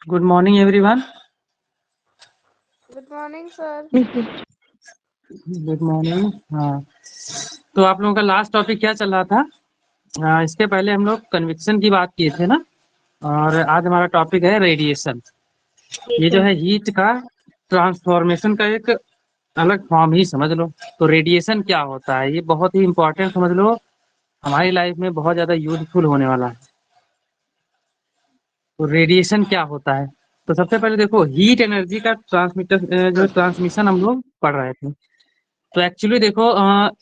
Good morning everyone. Good morning sir. Good morning. हाँ, तो आप लोगों का लास्ट टॉपिक क्या चल रहा था? इसके पहले हम लोग कन्वेक्शन की बात किए थे ना, और आज हमारा टॉपिक है रेडिएशन। ये जो है हीट का ट्रांसफॉर्मेशन का एक अलग फॉर्म ही समझ लो। तो रेडिएशन क्या होता है, ये बहुत ही इंपॉर्टेंट समझ लो, हमारी लाइफ में बहुत ज़्यादा यूजफुल होने वाला है। तो रेडिएशन क्या होता है, तो सबसे पहले देखो हीट एनर्जी का ट्रांसमीटर जो ट्रांसमिशन हम लोग पढ़ रहे थे। तो एक्चुअली देखो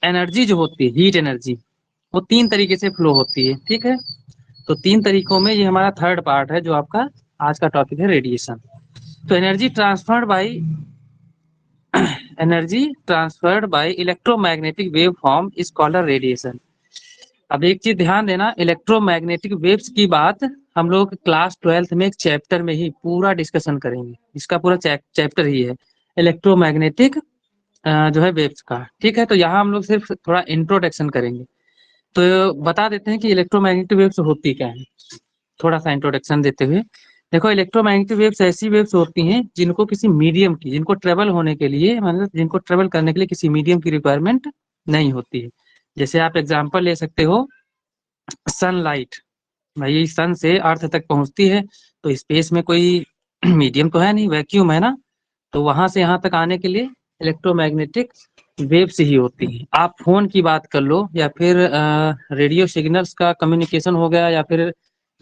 एनर्जी जो होती है, हीट एनर्जी, वो तीन तरीके से फ्लो होती है, ठीक है। तो तीन तरीकों में ये हमारा थर्ड पार्ट है जो आपका आज का टॉपिक है रेडिएशन। तो energy transferred by electromagnetic wave form is called radiation. अब एक चीज ध्यान देना, इलेक्ट्रोमैग्नेटिक वेव्स की बात हम लोग क्लास 12th में एक चैप्टर में ही पूरा डिस्कशन करेंगे। इसका पूरा चैप्टर ही है इलेक्ट्रोमैग्नेटिक जो है वेव्स का, ठीक है। तो यहाँ हम लोग सिर्फ थोड़ा इंट्रोडक्शन करेंगे। तो बता देते हैं कि इलेक्ट्रोमैग्नेटिक वेव्स होती क्या है, थोड़ा सा इंट्रोडक्शन देते हुए। देखो इलेक्ट्रोमैग्नेटिक वेव्स ऐसी वेव्स होती हैं जिनको किसी मीडियम की, जिनको ट्रेवल होने के लिए, मतलब जिनको ट्रेवल करने के लिए किसी मीडियम की रिक्वायरमेंट नहीं होती है। जैसे आप एग्जांपल ले सकते हो सनलाइट, भाई सन से अर्थ तक पहुंचती है, तो स्पेस में कोई मीडियम तो है नहीं, वैक्यूम है ना। तो वहां से यहाँ तक आने के लिए इलेक्ट्रोमैग्नेटिक वेव्स ही होती हैं। आप फोन की बात कर लो, या फिर रेडियो सिग्नल्स का कम्युनिकेशन हो गया, या फिर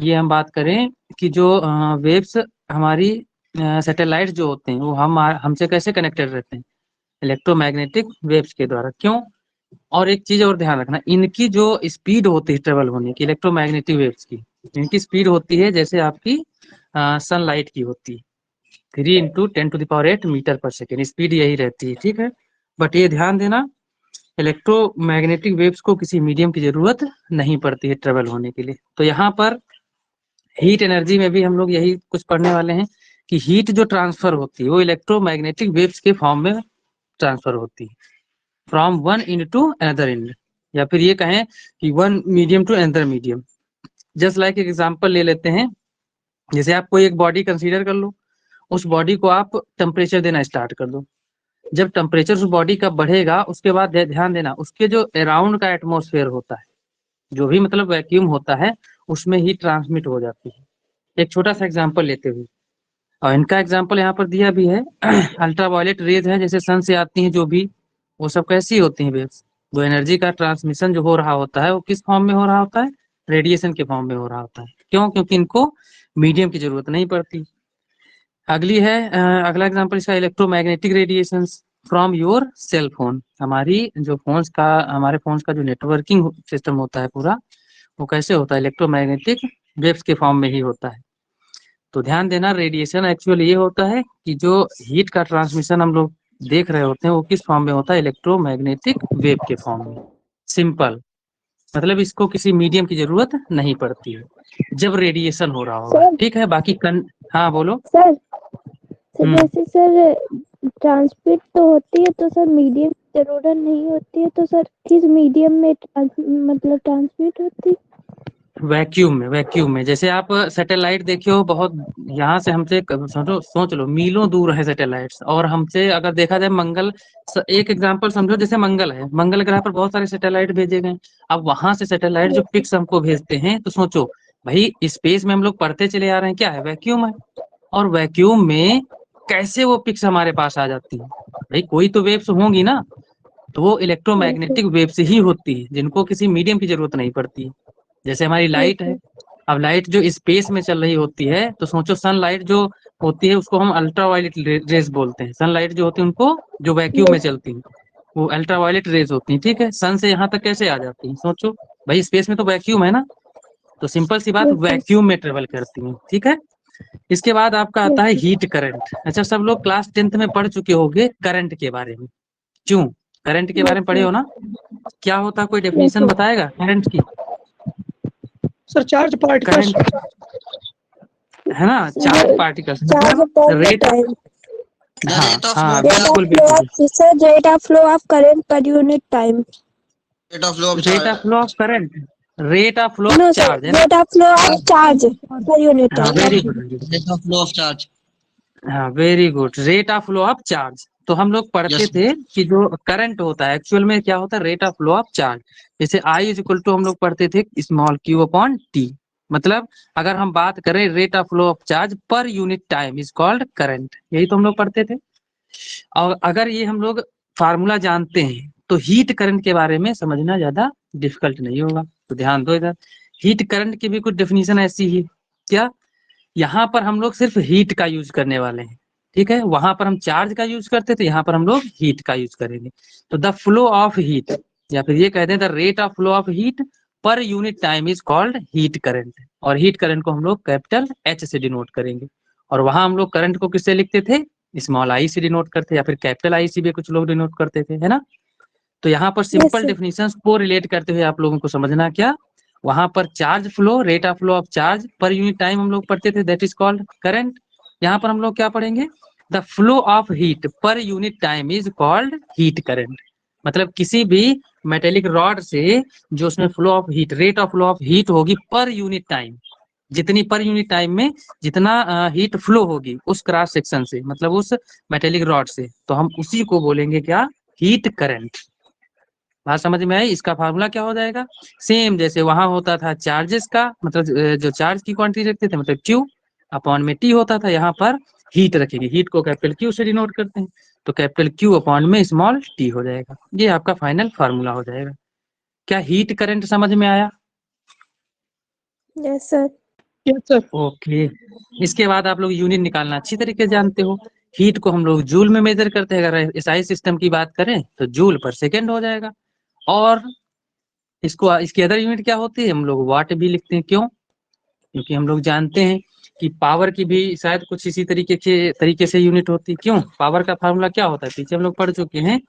ये हम बात करें कि जो वेव्स हमारी सैटेलाइट जो होते हैं वो हमसे कैसे कनेक्टेड रहते हैं, इलेक्ट्रोमैग्नेटिक वेव्स के द्वारा। क्यों? और एक चीज और ध्यान रखना, इनकी जो स्पीड होती है ट्रेवल होने की, इलेक्ट्रोमैग्नेटिक वेव्स की, इनकी स्पीड होती है जैसे आपकी सनलाइट की होती है, 3 × 10⁸ मीटर पर सेकेंड, स्पीड यही रहती है, ठीक है। बट ये ध्यान देना, इलेक्ट्रोमैग्नेटिक वेव्स को किसी मीडियम की जरूरत नहीं पड़ती है ट्रेवल होने के लिए। तो यहाँ पर हीट एनर्जी में भी हम लोग यही कुछ पढ़ने वाले हैं कि हीट जो ट्रांसफर होती है वो इलेक्ट्रोमैग्नेटिक वेव्स के फॉर्म में ट्रांसफर होती है, from one end to another end, या फिर ये कहें कि one medium to another medium. Just like example ले लेते हैं, जैसे आप कोई एक बॉडी कंसीडर कर लो, उस बॉडी को आप टेम्परेचर देना स्टार्ट कर दो। जब टेम्परेचर उस बॉडी का बढ़ेगा, उसके बाद ध्यान देना उसके जो अराउंड का एटमॉस्फेयर होता है, जो भी मतलब वैक्यूम होता है, उसमें ही ट्रांसमिट हो जाती है। एक छोटा सा एग्जांपल लेते हुए, और इनका एग्जांपल यहाँ पर दिया भी है अल्ट्रावायलेट रेज है, जैसे सन से आती हैं जो भी, वो सब कैसी होती हैं वेव्स। वो एनर्जी का ट्रांसमिशन जो हो रहा होता है वो किस फॉर्म में हो रहा होता है, रेडिएशन के फॉर्म में हो रहा होता है। क्यों? क्योंकि इनको मीडियम की जरूरत नहीं पड़ती। अगली है अगला एग्जांपल इसका, electromagnetic radiation from your cell phone. हमारे फोन्स का जो नेटवर्किंग सिस्टम होता है पूरा, वो कैसे होता है, इलेक्ट्रोमैग्नेटिक वेव्स के फॉर्म में ही होता है। तो ध्यान देना, रेडिएशन एक्चुअली ये होता है कि जो हीट का ट्रांसमिशन हम लोग देख रहे होते हैं वो किस फॉर्म में होता है, इलेक्ट्रोमैग्नेटिक वेव के फॉर्म में। सिंपल, मतलब इसको किसी मीडियम की जरूरत नहीं पड़ती है जब रेडिएशन हो रहा होगा, सर ठीक है। बाकी हाँ बोलो। सर जैसे सर ट्रांसमिट तो होती है, तो सर मीडियम की जरूरत नहीं होती है, तो सर किस मीडियम में मतलब ट्रांसमिट होती है? वैक्यूम में जैसे आप सैटेलाइट देखे हो, बहुत यहाँ से हमसे सोच लो मीलों दूर है सैटेलाइट्स, और हमसे अगर देखा जाए एक एग्जांपल समझो, जैसे मंगल है, मंगल ग्रह पर बहुत सारे सैटेलाइट भेजे गए। अब वहां से सैटेलाइट जो पिक्स हमको भेजते हैं, तो सोचो भाई स्पेस में हम लोग पढ़ते चले आ रहे हैं, क्या है, वैक्यूम है। और वैक्यूम में कैसे वो पिक्स हमारे पास आ जाती है, भाई कोई तो वेव्स होंगी ना। तो वो इलेक्ट्रोमैग्नेटिक वेव्स ही होती है जिनको किसी मीडियम की जरूरत नहीं पड़ती। जैसे हमारी लाइट है, अब लाइट जो स्पेस में चल रही होती है, तो सोचो सनलाइट जो होती है उसको हम अल्ट्रावायलेट रेज बोलते हैं। सनलाइट जो होती है उनको, जो वैक्यूम में चलती है, वो अल्ट्रावायलेट रेज होती है, ठीक है। सन से यहाँ तक कैसे आ जाती है, सोचो भाई स्पेस में तो वैक्यूम है ना, तो सिंपल सी बात, वैक्यूम में ट्रेवल करती है, ठीक है। इसके बाद आपका आता है हीट करंट। अच्छा, सब लोग क्लास 10th में पढ़ चुके होंगे करंट के बारे में। क्यों? करंट के बारे में पढ़े हो ना, क्या होता है, कोई डेफिनेशन बताएगा करंट की? सर चार्ज पार्टिकल्स करंट है ना, चार्ज पार्टिकल्स, रेट, हाँ बिल्कुल बिल्कुल, sir rate of flow of current per unit time. Rate of flow of current, rate of flow no of sir, charge है ना। Rate of flow of charge per unit हाँ time. Very good, rate of flow of charge. हाँ very good, rate of flow of charge. तो हम लोग पढ़ते Yes, थे कि जो करंट होता है एक्चुअल में क्या होता है, rate of flow of charge. जैसे आई इज इक्वल टू हम लोग पढ़ते थे स्मॉल क्यू अपॉन टी। मतलब अगर हम बात करें rate of flow of charge per unit time is called current, यही तो हम लोग पढ़ते थे। और अगर ये हम लोग फार्मूला जानते हैं तो हीट करंट के बारे में समझना ज्यादा डिफिकल्ट नहीं होगा। तो ध्यान दो इधर, हीट करंट की भी कुछ डेफिनेशन ऐसी ही क्या, यहाँ पर हम लोग सिर्फ हीट का यूज करने वाले हैं, ठीक है। वहां पर हम चार्ज का यूज करते थे, यहाँ पर हम लोग हीट का यूज करेंगे। तो द फ्लो ऑफ हीट, या फिर ये कहते हैं the rate of flow of heat पर unit time is called heat current. और हीट करंट को हम लोग कैपिटल एच से डिनोट करेंगे। और वहां हम लोग करंट को किससे लिखते थे, स्मॉल आई से डिनोट करते, या फिर कैपिटल आई से भी कुछ लोग डिनोट करते थे, है ना। तो यहाँ पर सिंपल sir. डेफिनेशन को रिलेट करते हुए आप लोगों को समझना क्या, वहां पर charge flow, rate of flow of charge per unit time हम लोग पढ़ते थे, दैट इज कॉल्ड करंट। यहाँ पर हम लोग क्या पढ़ेंगे, द फ्लो ऑफ हीट पर unit time is called heat current. मतलब किसी भी मेटेलिक रॉड से जो उसमें flow of heat, rate of flow of heat होगी पर यूनिट टाइम, जितनी पर यूनिट टाइम में जितना हीट फ्लो होगी उस क्रॉस सेक्शन से, मतलब उस मेटेलिक रॉड से, तो हम उसी को बोलेंगे क्या, हीट करंट। बात समझ में आई। इसका फार्मूला क्या हो जाएगा, सेम जैसे वहां होता था चार्जेस का, मतलब जो चार्ज की क्वांटिटी रखते थे मतलब क्यू अपॉन में टी होता था, यहाँ पर हीट रखेंगे, हीट को कैपिटल क्यू से डिनोट करते हैं, तो कैपिटल क्यू अपॉन में स्मॉल टी हो जाएगा। ये आपका फाइनल फार्मूला हो जाएगा। क्या हीट करंट समझ में आया? Yes sir. Yes sir. Okay, इसके बाद आप लोग यूनिट निकालना अच्छी तरीके से जानते हो। हीट को हम लोग जूल में मेजर करते हैं, अगर एसआई सिस्टम की बात करें तो जूल पर सेकेंड हो जाएगा। और इसको इसकी अदर यूनिट क्या होती है, हम लोग वाट भी लिखते हैं। क्यों? क्योंकि हम लोग जानते हैं कि पावर की भी शायद कुछ इसी तरीके से यूनिट होती है। क्यों? पावर का फार्मूला क्या होता है, पीछे हम लोग पढ़ चुके हैं,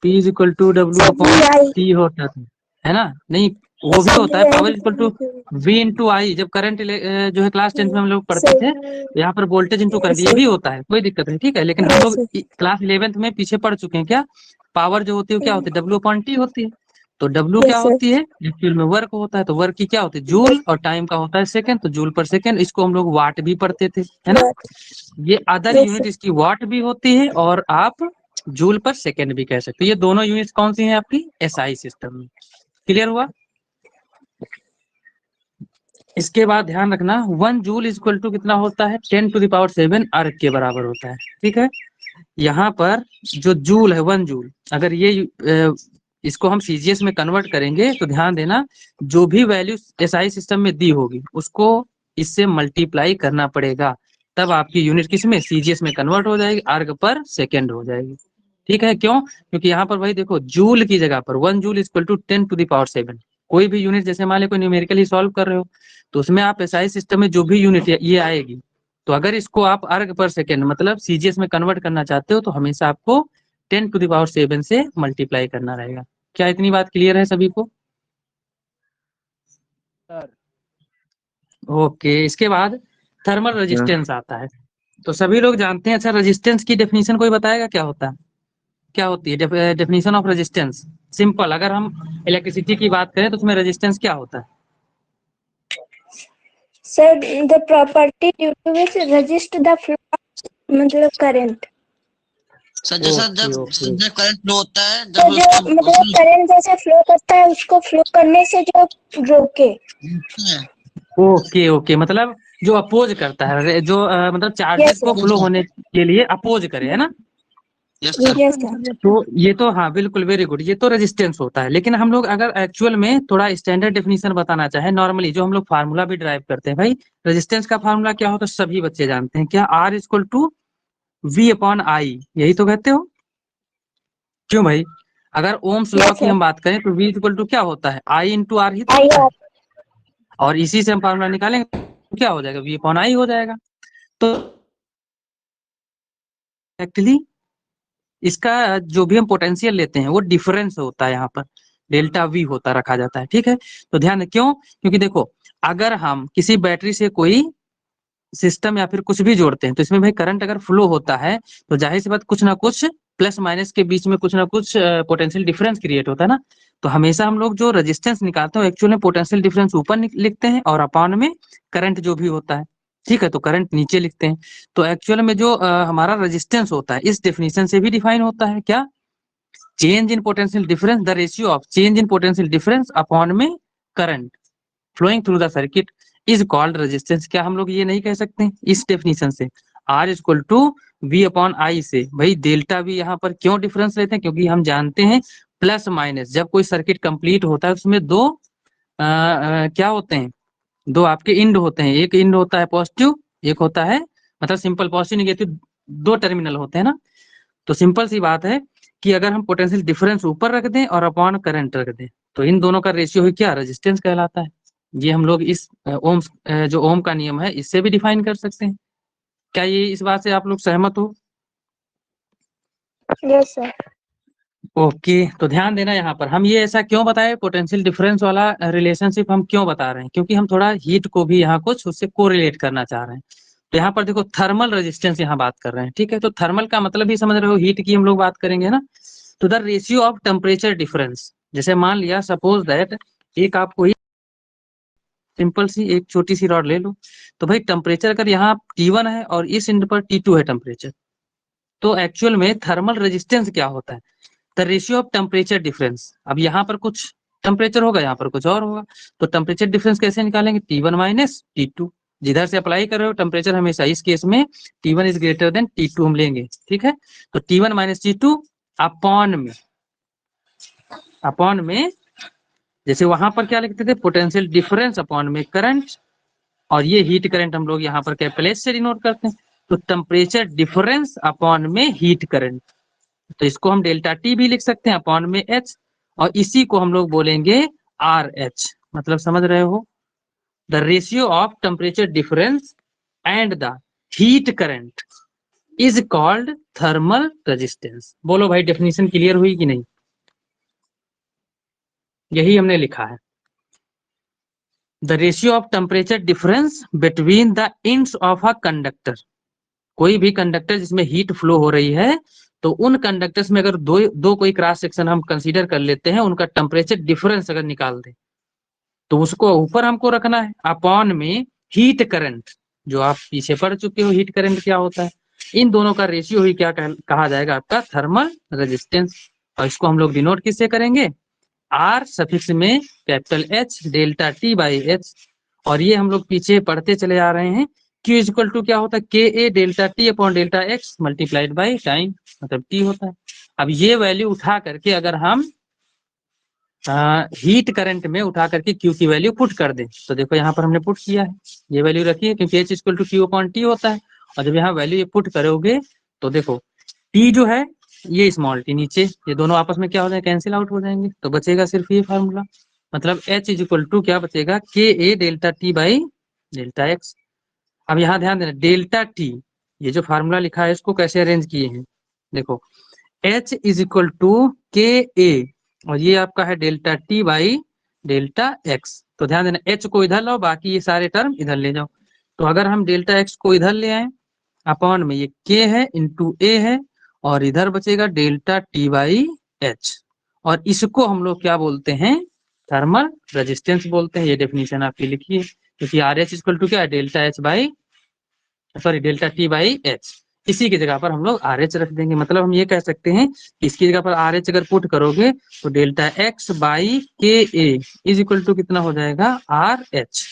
P is equal to W upon T होता था, है ना। नहीं, वो भी होता है, power equal to V into I. जब करंट जो है क्लास 10 में हम लोग पढ़ते थे, यहाँ पर वोल्टेज इंटू करंट, ये भी होता है, कोई दिक्कत नहीं, ठीक है। लेकिन हम लोग क्लास 11th में पीछे पढ़ चुके हैं क्या, पावर जो होती है क्या होती है, W अपॉन टी होती है। तो W क्या होती है, एक्चुअल में वर्क होता है, तो वर्क की क्या होती है, जूल, और टाइम का होता है सेकंड, तो जूल पर सेकंड। इसको हम लोग वाट भी पढ़ते थे, है ना। ये अदर यूनिट इसकी वाट भी होती है, और आप जूल पर सेकंड भी कह सकते हो। ये दोनों यूनिट्स कौन सी हैं आपकी एसआई सिस्टम में। क्लियर हुआ? इसके बाद ध्यान रखना 1 जूल इज इक्वल टू कितना होता है, 10⁷ अर्ग के बराबर होता है, ठीक है। यहाँ पर जो जूल है 1 जूल, अगर ये इसको हम सीजीएस में कन्वर्ट करेंगे तो ध्यान देना, जो भी वैल्यू एसआई सिस्टम में दी होगी उसको इससे मल्टीप्लाई करना पड़ेगा, तब आपकी यूनिट किस में, सीजीएस में कन्वर्ट हो जाएगी, अर्ग पर सेकेंड हो जाएगी, ठीक है। क्यों? क्योंकि यहाँ पर वही देखो, जूल की जगह पर 1 जूल इज इक्वल टू 10⁷। कोई भी यूनिट, जैसे मान लो कोई न्यूमेरिकल ही सॉल्व कर रहे हो, तो उसमें आप एसआई सिस्टम में जो भी यूनिट ये आएगी, तो अगर इसको आप अर्ग पर सेकेंड मतलब सीजीएस में कन्वर्ट करना चाहते हो तो हमेशा आपको 10⁷ से मल्टीप्लाई करना रहेगा। क्या इतनी बात क्लियर है सभी को? ओके, इसके बाद थर्मल रेजिस्टेंस आता है। तो सभी लोग जानते हैं। अच्छा, रेजिस्टेंस की डेफिनेशन कोई बताएगा क्या होता है, क्या होती है डेफिनेशन ऑफ रेजिस्टेंस? सिंपल, अगर हम इलेक्ट्रिसिटी की बात करें तो उसमें रेजिस्टेंस क्या होता है? Sir, the property due to which resist the flow मतलब करंट। सर जैसा ओके, ओके। जब करंट फ्लो होता है, तो जब जो मतलब करंट जैसे फ्लो करता है उसको फ्लो करने से जो रोके। ओके ओके, मतलब जो अपोज करता है, जो मतलब चार्जेस Yes, को sir. फ्लो होने के लिए अपोज करे, है ना। Yes sir. Yes, sir. तो ये तो हाँ बिल्कुल वेरी गुड, ये तो रेजिस्टेंस होता है। लेकिन हम लोग अगर एक्चुअल में थोड़ा स्टैंडर्ड डेफिनेशन बताना चाहे, नॉर्मली जो हम लोग फार्मूला भी ड्राइव करते हैं, भाई रेजिस्टेंस का फार्मूला क्या होता है सभी बच्चे जानते हैं, क्या, R equal to V upon I, यही तो कहते हो। क्यों भाई? अगर ओम्स लॉ Yes, की sir. हम बात करें तो V इक्वल टू क्या होता है, I इंटू आर ही तो I होता है। have और इसी से हम फार्मूला निकालेंगे तो क्या हो जाएगा, V अपॉन आई हो जाएगा। तो एक्चुअली इसका जो भी हम पोटेंशियल लेते हैं वो डिफरेंस होता है, यहाँ पर डेल्टा वी होता रखा जाता है, ठीक है। तो ध्यान दें, क्यों? क्योंकि देखो, अगर हम किसी बैटरी से कोई सिस्टम या फिर कुछ भी जोड़ते हैं तो इसमें भाई करंट अगर फ्लो होता है तो जाहिर सी बात कुछ ना कुछ प्लस माइनस के बीच में कुछ ना कुछ पोटेंशियल डिफरेंस क्रिएट होता है ना, तो हमेशा हम लोग जो रेजिस्टेंस निकालते हैं एक्चुअली पोटेंशियल डिफरेंस ऊपर लिखते हैं और अपॉन में करंट जो भी होता है, ठीक है, तो करंट नीचे लिखते हैं। तो एक्चुअल में जो हमारा रेजिस्टेंस होता है इस डेफिनेशन से भी डिफाइन होता है, क्या? Change in potential difference, the ratio of change in potential difference upon में current flowing through the circuit is called resistance. क्या हम लोग ये नहीं कह सकते इस डेफिनेशन से R equal to V upon I से? भाई डेल्टा V यहाँ पर क्यों डिफरेंस लेते हैं? क्योंकि हम जानते हैं प्लस माइनस जब कोई सर्किट कंप्लीट होता है उसमें दो क्या होते हैं, दो आपके इंड होते हैं, एक इंड होता है पॉजिटिव, एक होता है मतलब सिंपल पॉजिटिव नेगेटिव, दो टर्मिनल होते हैं ना। तो सिंपल सी बात है कि अगर हम पोटेंशियल डिफरेंस ऊपर रख दें और अपॉन करंट रख दें तो इन दोनों का रेशियो ही क्या? रेजिस्टेंस कहलाता है। ये हम लोग इस ओम जो ओम का नियम है इससे भी डिफाइन कर सकते हैं। क्या ये इस बात से आप लोग सहमत हो? Yes sir. ओके, तो ध्यान देना यहाँ पर हम ये ऐसा क्यों बताए, पोटेंशियल डिफरेंस वाला रिलेशनशिप हम क्यों बता रहे हैं? क्योंकि हम थोड़ा हीट को भी यहाँ कुछ उससे कोरिलेट करना चाह रहे हैं। तो यहाँ पर देखो थर्मल रेजिस्टेंस यहाँ बात कर रहे हैं, ठीक है, तो थर्मल का मतलब ही समझ रहे हो, हीट की हम लोग बात करेंगे ना। तो the ratio of temperature difference, जैसे मान लिया सपोज दैट एक आपको सिंपल सी एक छोटी सी रॉड ले लो, तो भाई टेम्परेचर अगर यहाँ T1 है और इस एंड पर T2 है टेम्परेचर, तो एक्चुअल में थर्मल रेजिस्टेंस क्या होता है? The ratio of temperature difference. अब यहाँ पर कुछ टेम्परेचर होगा, यहाँ पर कुछ और होगा, तो टेम्परेचर डिफरेंस कैसे निकालेंगे? T1 माइनस T2, जिधर से अप्लाई कर रहे हो टेम्परेचर हमेशा इस केस में T1 is greater than T2 हम लेंगे, ठीक है। तो T1 माइनस T2 अपॉन में जैसे वहां पर क्या लिखते थे, पोटेंशियल डिफरेंस अपॉन में करंट, और ये हीट करंट हम लोग यहाँ पर कैपिटल एच से डिनोट करते हैं। तो टेम्परेचर डिफरेंस अपॉन में हीट करंट, तो इसको हम डेल्टा टी भी लिख सकते हैं अपॉन में एच, और इसी को हम लोग बोलेंगे आर एच। मतलब समझ रहे हो, the ratio of temperature difference and the heat current is called thermal resistance. बोलो भाई डेफिनेशन क्लियर हुई कि नहीं? यही हमने लिखा है, the ratio of temperature difference between the ends of a conductor. कोई भी कंडक्टर जिसमें हीट फ्लो हो रही है तो उन कंडक्टर्स में अगर दो कोई क्रॉस सेक्शन हम कंसीडर कर लेते हैं, उनका टेम्परेचर डिफरेंस अगर निकाल दें तो उसको ऊपर हमको रखना है अपॉन में हीट करंट। जो आप पीछे पढ़ चुके हो हीट करंट क्या होता है, इन दोनों का रेशियो ही क्या कहा जाएगा? आपका थर्मल रेजिस्टेंस। और इसको हम लोग डिनोट किससे करेंगे? आर सफिक्स में capital H delta T by H, और ये हम लोग पीछे पढ़ते चले आ रहे हैं Q इक्वल टू क्या होता है? K A delta T upon delta X multiplied by time, मतलब टी होता है। अब ये वैल्यू उठा करके अगर हम हीट करंट में उठा करके Q की वैल्यू पुट कर दें, तो देखो यहाँ पर हमने पुट किया है, ये वैल्यू रखी है क्योंकि H equal to Q upon T होता है। और जब यहाँ वैल्यू ये पुट करोगे तो देखो T जो है ये स्मॉल टी नीचे, ये दोनों आपस में क्या हो जाएंगे? कैंसिल आउट हो जाएंगे, तो बचेगा सिर्फ ये फार्मूला। मतलब H इज इक्वल टू क्या बचेगा? K A delta T by delta X. अब यहाँ ध्यान देना डेल्टा टी, ये जो फार्मूला लिखा है इसको कैसे अरेंज किए हैं, देखो H इज इक्वल टू के ए और ये आपका है delta T by delta x. तो ध्यान देना H को इधर लाओ, बाकी ये सारे टर्म इधर ले जाओ। तो अगर हम डेल्टा एक्स को इधर ले आए अपॉन में ये के है इंटू ए है, और इधर बचेगा डेल्टा टी बाई एच, और इसको हम लोग क्या बोलते हैं? थर्मल रेजिस्टेंस बोलते हैं। ये डेफिनेशन आपकी लिखिए, क्योंकि आर एच इक्वल टू क्या है? Delta H by delta T by H. इसी की जगह पर हम लोग आर एच रख देंगे। मतलब हम ये कह सकते हैं कि इसकी जगह पर आर एच अगर पुट करोगे तो डेल्टा एक्स बाई के ए इज इक्वल टू कितना हो जाएगा? R H.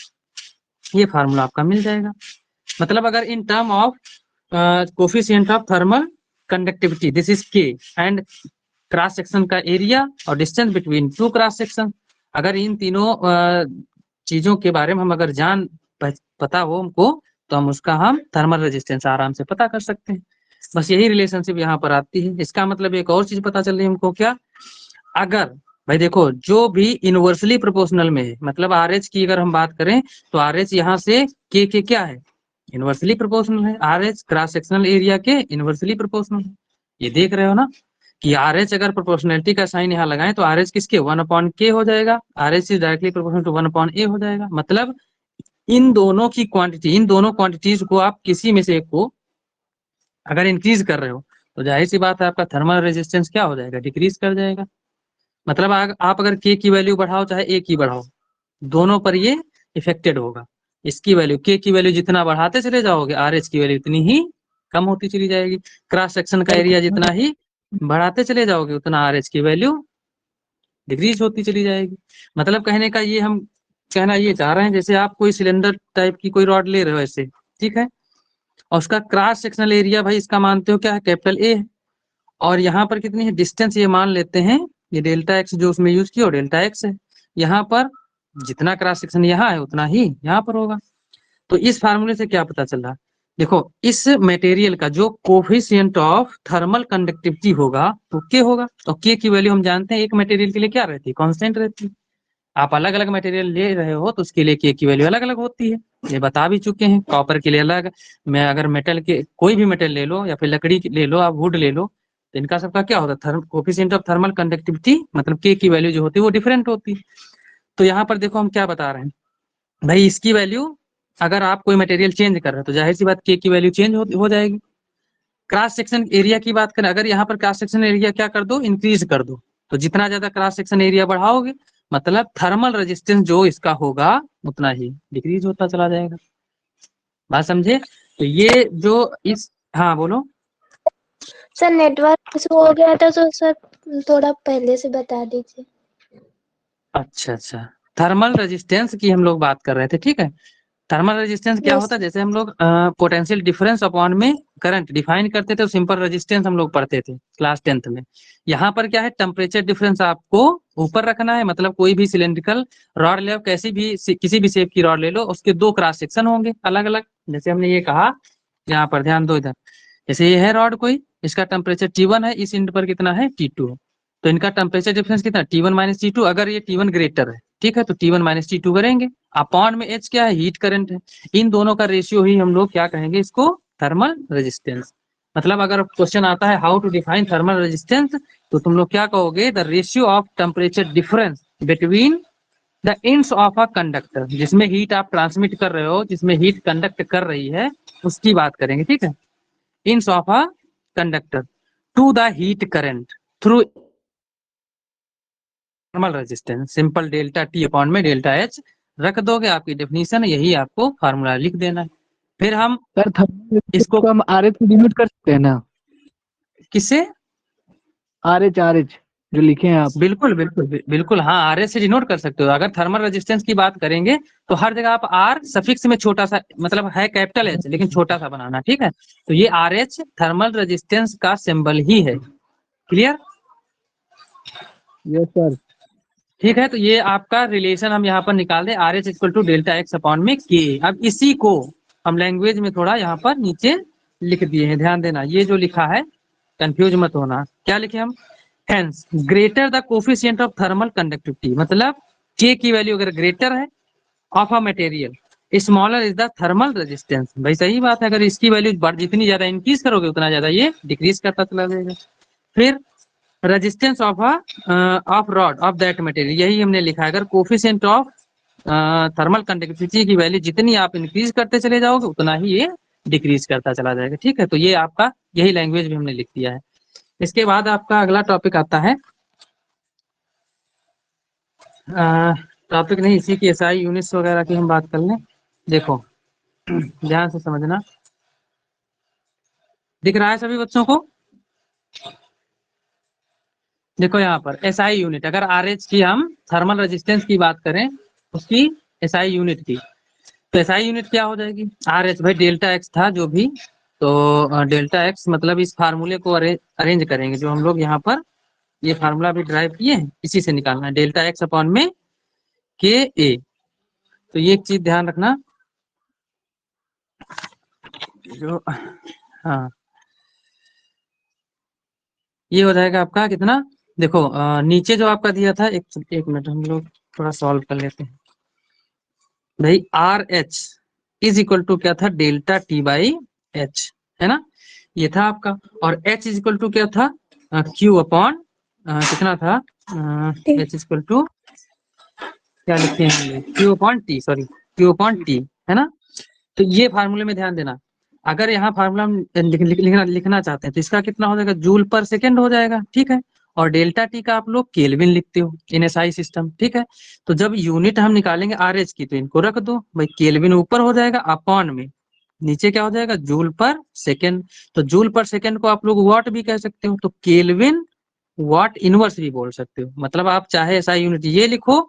ये फार्मूला आपका मिल जाएगा। मतलब अगर in term of coefficient of thermal conductivity this is के एंड क्रॉस सेक्शन का एरिया और distance between two cross section, अगर इन तीनों चीजों के बारे में हम अगर पता हो हमको तो हम उसका हम थर्मल रेजिस्टेंस आराम से पता कर सकते हैं। बस यही रिलेशनशिप यहाँ पर आती है। इसका मतलब एक और चीज पता चल रही है हमको, क्या? अगर भाई देखो जो भी इनवर्सली प्रोपोर्शनल में है, मतलब आर एच की अगर हम बात करें तो आर एच यहाँ से के क्या है? इनवर्सली प्रोपोर्शनल है। R H cross sectional area के इनवर्सली प्रोपोर्शनल है। ये देख रहे हो ना कि आर एच अगर प्रोपोर्शनलिटी का साइन यहाँ लगाएं तो आर एच किसके? 1 अपॉन के हो जाएगा। R H is directly proportional to 1 upon A हो जाएगा। मतलब इन दोनों की क्वांटिटी, इन दोनों क्वांटिटीज को आप किसी में से एक को अगर इंक्रीज कर रहे हो तो जाहिर सी बात है आपका थर्मल रेजिस्टेंस क्या हो जाएगा, डिक्रीज कर जाएगा। मतलब आप अगर के की वैल्यू बढ़ाओ चाहे ए की बढ़ाओ, दोनों पर ये इफेक्टेड होगा। इसकी वैल्यू, के की वैल्यू जितना बढ़ाते चले जाओगे, आर एच की वैल्यू उतनी ही कम होती चली जाएगी। क्रॉस सेक्शन का एरिया जितना ही बढ़ाते चले जाओगे, उतना आर एच की वैल्यू डिक्रीज होती चली जाएगी। मतलब कहने का ये, हम कहना ये चाह रहे हैं, जैसे आप कोई सिलेंडर टाइप की कोई रॉड ले रहे हो ऐसे, ठीक है, और उसका क्रॉस सेक्शनल एरिया भाई इसका मानते हो क्या है, कैपिटल ए है, और यहाँ पर कितनी है डिस्टेंस, ये मान लेते हैं, ये डेल्टा एक्स जो उसमें यूज किया डेल्टा एक्स है। यहाँ पर जितना क्रॉस सेक्शन यहाँ है उतना ही यहाँ पर होगा। तो इस फार्मूले से क्या पता चल रहा, देखो इस मटेरियल का जो कोफिशिएंट ऑफ थर्मल कंडक्टिविटी होगा तो के होगा, और के की वैल्यू हम जानते हैं एक मटेरियल के लिए क्या रहती है, कांस्टेंट रहती है। आप अलग अलग मटेरियल ले रहे हो तो उसके लिए के की वैल्यू अलग अलग होती है, ये बता भी चुके हैं। कॉपर के लिए अलग, मैं अगर मेटल के कोई भी मेटल ले लो या फिर लकड़ी ले लो, आप वुड ले लो, तो इनका सबका क्या होता है, कोफिशिएंट ऑफ थर्मल कंडक्टिविटी मतलब के की वैल्यू जो होती है वो डिफरेंट होती है। तो यहाँ पर देखो हम क्या बता रहे हैं भाई, इसकी वैल्यू अगर आप कोई मटेरियल चेंज कर रहे हो तो जाहिर सी बात के की वैल्यू चेंज हो जाएगी। क्रॉस सेक्शन एरिया की बात करें, अगर यहाँ पर क्रॉस सेक्शन एरिया क्या कर दो, इंक्रीज कर दो, तो जितना ज्यादा क्रॉस सेक्शन एरिया बढ़ाओगे मतलब थर्मल रेजिस्टेंस जो इसका होगा उतना ही डिक्रीज होता चला जाएगा। बात समझे? तो ये जो इस, हाँ बोलो सर नेटवर्क इशू हो गया था तो सर थोड़ा पहले से बता दीजिए। अच्छा, थर्मल रेजिस्टेंस की हम लोग बात कर रहे थे, ठीक है। थर्मल रेजिस्टेंस क्या होता है, जैसे हम लोग पोटेंशियल डिफरेंस अपॉन में करंट डिफाइन करते थे, तो सिंपल रेजिस्टेंस हम लोग पढ़ते थे क्लास 10th में। यहाँ पर क्या है, टेम्परेचर डिफरेंस आपको ऊपर रखना है, मतलब कोई भी सिलेंड्रिकल रॉड ले, कैसी भी किसी भी शेप की रॉड ले लो, उसके दो क्रॉस सेक्शन होंगे अलग अलग। जैसे हमने ये कहा, यहाँ पर ध्यान दो इधर, जैसे ये है रॉड कोई, इसका टेम्परेचर T1 है, इस एंड पर कितना है T2 है, तो इनका टेम्परेचर डिफरेंस कितना T1 माइनस T2। अगर ये T1 ग्रेटर है, ठीक है, तो T1 माइनस T2 करेंगे, अपॉन में H क्या है, हीट करंट है, इन दोनों का रेशियो ही हम लोग क्या कहेंगे इसको, थर्मल रेजिस्टेंस। मतलब अगर क्वेश्चन आता है how to define thermal resistance, तो तुम लोग क्या कहोगे, the ratio of temperature difference between the ends of a conductor, जिसमें हीट आप ट्रांसमिट कर रहे हो, जिसमें हीट कंडक्ट कर रही है, उसकी बात करेंगे, ठीक है। Ends of a conductor to the heat current through thermal resistance, simple delta T upon में डेल्टा एच रख दोगे, आपकी डेफिनेशन यही, आपको फार्मूला लिख देना है। फिर हम सर थर्मल इसको हम आर एच डिनोट कर सकते हैं ना, किससे, आर एच जो लिखे हैं आप। बिल्कुल हाँ, आर एस से डिनोट कर सकते हो। अगर थर्मल रेजिस्टेंस की बात करेंगे तो हर जगह आप आर सफिक्स में छोटा सा, मतलब है कैपिटल एच लेकिन छोटा सा बनाना, ठीक है। तो ये आर एच थर्मल रेजिस्टेंस का सिंबल ही है, क्लियर? Yes sir. ठीक है, तो ये आपका रिलेशन हम यहाँ पर निकाल दें, R H equal to delta X upon में के। अब इसी को हम लैंग्वेज में थोड़ा यहाँ पर नीचे लिख दिए हैं, ध्यान देना, ये जो लिखा है कंफ्यूज मत होना, क्या लिखे हम, hence greater the coefficient of thermal conductivity, मतलब के की वैल्यू अगर ग्रेटर है of a material, smaller is the thermal resistance. भाई सही बात है, अगर इसकी वैल्यू जितनी ज्यादा इंक्रीज करोगे उतना ज्यादा ये डिक्रीज करता चला जाएगा। फिर resistance of rod of that material, यही हमने लिखा है, अगर कोफिशिएंट ऑफ थर्मल कंडक्टिविटी की वैल्यू जितनी आप इंक्रीज करते चले जाओगे उतना ही ये डिक्रीज करता चला जाएगा, ठीक है। तो ये आपका यही लैंग्वेज भी हमने लिख दिया है। इसके बाद आपका अगला टॉपिक आता है, टॉपिक नहीं, इसी की एसआई यूनिट्स वगैरह की हम बात कर लें। देखो ध्यान से समझना, दिख रहा है सभी बच्चों को? देखो यहाँ पर एसआई यूनिट, अगर आरएच की हम थर्मल रेजिस्टेंस की बात करें उसकी एसआई यूनिट की, तो एसआई यूनिट क्या हो जाएगी, आरएच भाई डेल्टा एक्स था जो भी, तो डेल्टा एक्स मतलब इस फार्मूले को अरेंज करेंगे, जो हम लोग यहाँ पर ये फार्मूला भी ड्राइव किए हैं, इसी से निकालना है, डेल्टा एक्स अपॉन में के ए। तो ये एक चीज ध्यान रखना, जो हाँ ये हो जाएगा आपका कितना, देखो नीचे जो आपका दिया था, एक मिनट हम लोग थोड़ा सॉल्व कर लेते हैं। भाई R H is equal to क्या था, डेल्टा टी बाई एच, है ना, ये था आपका, और एच इज इक्वल टू क्या था, क्यू अपॉन कितना था, एच इज इक्वल टू क्या लिखे हैं, Q upon T, sorry Q upon T, है ना। तो ये फार्मूले में ध्यान देना, अगर यहाँ फार्मूला हम लिखना चाहते हैं तो इसका कितना हो जाएगा, जूल पर सेकेंड हो जाएगा, ठीक है। और डेल्टा टी का आप लोग केल्विन लिखते हो इन एसआई सिस्टम, ठीक है। तो जब यूनिट हम निकालेंगे आरएच की तो इनको रख दो भाई, केल्विन ऊपर हो जाएगा अपॉन में नीचे क्या हो जाएगा, जूल पर सेकेंड। तो जूल पर सेकेंड को आप लोग वॉट भी कह सकते हो, तो केल्विन वॉट इनवर्स भी बोल सकते हो। मतलब आप चाहे एसआई यूनिट ये लिखो,